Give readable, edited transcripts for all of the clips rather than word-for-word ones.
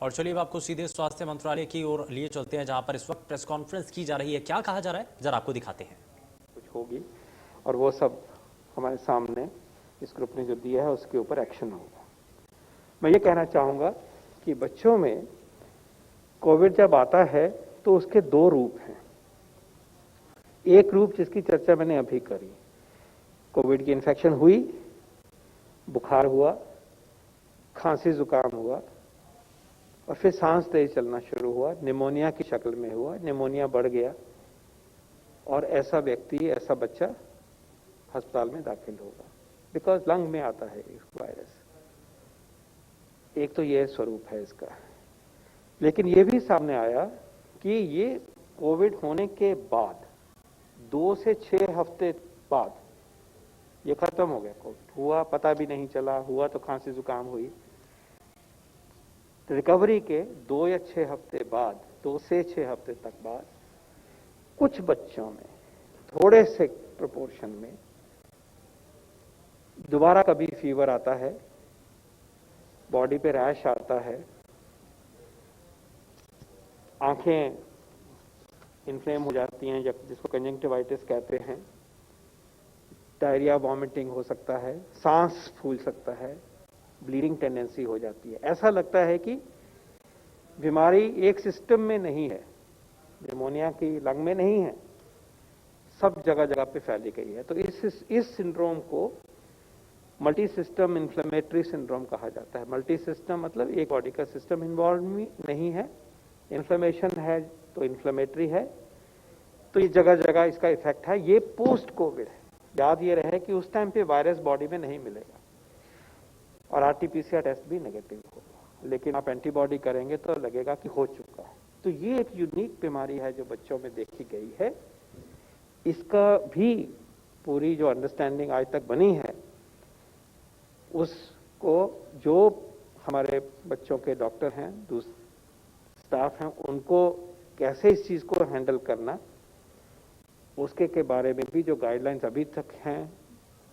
और चलिए अब आपको सीधे स्वास्थ्य मंत्रालय की ओर लिए चलते हैं, जहां पर इस वक्त प्रेस कॉन्फ्रेंस की जा रही है। क्या कहा जा रहा है, जरा आपको दिखाते हैं। कुछ होगी और वो सब हमारे सामने इस ग्रुप ने जो दिया है उसके ऊपर एक्शन होगा। मैं ये कहना चाहूंगा कि बच्चों में कोविड जब आता है तो उसके दो रूप हैं। एक रूप जिसकी चर्चा मैंने अभी करी, कोविड की इन्फेक्शन हुई, बुखार हुआ, खांसी जुकाम हुआ और फिर सांस तेज चलना शुरू हुआ, निमोनिया की शक्ल में हुआ, निमोनिया बढ़ गया और ऐसा व्यक्ति, ऐसा बच्चा अस्पताल में दाखिल होगा, बिकॉज लंग में आता है वायरस। एक तो यह स्वरूप है इसका। लेकिन यह भी सामने आया कि ये कोविड होने के बाद 2 से 6 हफ्ते बाद ये खत्म हो गया। कोविड हुआ, पता भी नहीं चला, हुआ तो खांसी जुकाम हुई। रिकवरी के 2 या 6 हफ्ते बाद, 2 से 6 हफ्ते तक बाद कुछ बच्चों में थोड़े से प्रोपोर्शन में दोबारा कभी फीवर आता है, बॉडी पे रैश आता है, आंखें इन्फ्लेम हो जाती हैं, जिसको कंजंक्टिवाइटिस कहते हैं, डायरिया, वॉमिटिंग हो सकता है, सांस फूल सकता है, ब्लीडिंग टेंडेंसी हो जाती है। ऐसा लगता है कि बीमारी एक सिस्टम में नहीं है, निमोनिया की लंग में नहीं है, सब जगह जगह पे फैली गई है। तो इस सिंड्रोम को मल्टी सिस्टम इन्फ्लेमेटरी सिंड्रोम कहा जाता है। मल्टी सिस्टम मतलब एक बॉडी का सिस्टम इन्वॉल्व नहीं है, इन्फ्लेमेशन है तो इन्फ्लेमेटरी है, तो ये जगह जगह इसका इफेक्ट है। ये पोस्ट कोविड है। याद ये रहे कि उस टाइम पे वायरस बॉडी में नहीं मिलेगा और आरटीपीसीआर टेस्ट भी नेगेटिव होगा, लेकिन आप एंटीबॉडी करेंगे तो लगेगा कि हो चुका है। तो ये एक यूनिक बीमारी है जो बच्चों में देखी गई है। इसका भी पूरी जो अंडरस्टैंडिंग आज तक बनी है, उसको जो हमारे बच्चों के डॉक्टर हैं, स्टाफ हैं, उनको कैसे इस चीज को हैंडल करना, उसके के बारे में भी जो गाइडलाइंस अभी तक हैं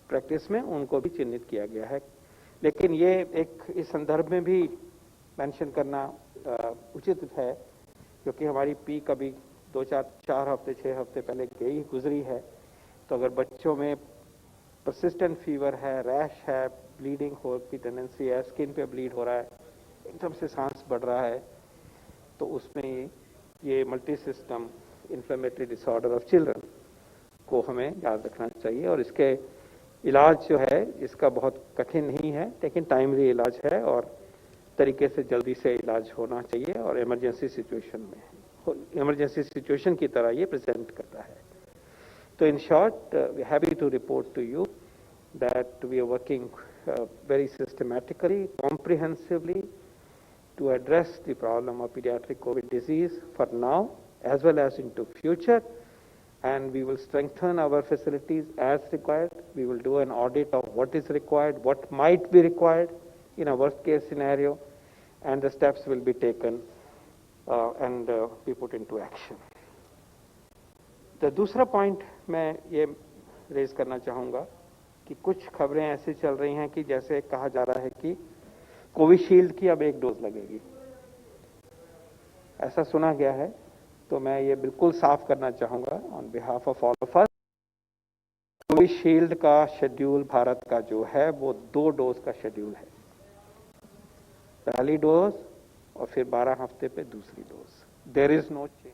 प्रैक्टिस में, उनको भी चिन्हित किया गया है। लेकिन ये एक इस संदर्भ में भी मेंशन करना उचित है, क्योंकि हमारी पीक अभी 4 हफ्ते 6 हफ्ते पहले गई गुजरी है। तो अगर बच्चों में परसिस्टेंट फीवर है, रैश है, ब्लीडिंग हो की टेंडेंसी है, स्किन पे ब्लीड हो रहा है, एकदम से सांस बढ़ रहा है, तो उसमें ये multi system inflammatory disorder of children को हमें याद रखना चाहिए। और इसके इलाज जो है इसका बहुत कठिन नहीं है, लेकिन टाइमली इलाज है और तरीके से जल्दी से इलाज होना चाहिए और इमरजेंसी सिचुएशन की तरह ये प्रेजेंट करता है। तो in short, we are happy to report to you that we are working very systematically, comprehensively to address the problem of pediatric COVID disease for now as well as into future, and we will strengthen our facilities as required. We will do an audit of what is required, what might be required in a worst case scenario, and the steps will be taken and be put into action. The दूसरा point मैं ये raise करना चाहूंगा कि कुछ खबरें ऐसी चल रही हैं कि जैसे कहा जा रहा है कि कोविशील्ड की अब 1 डोज लगेगी, ऐसा सुना गया है। तो मैं ये बिल्कुल साफ करना चाहूंगा on behalf of all of us, Covishield का शेड्यूल भारत का जो है वो 2 डोज का शेड्यूल है, पहली डोज और फिर 12 हफ्ते पे दूसरी dose. There is no change.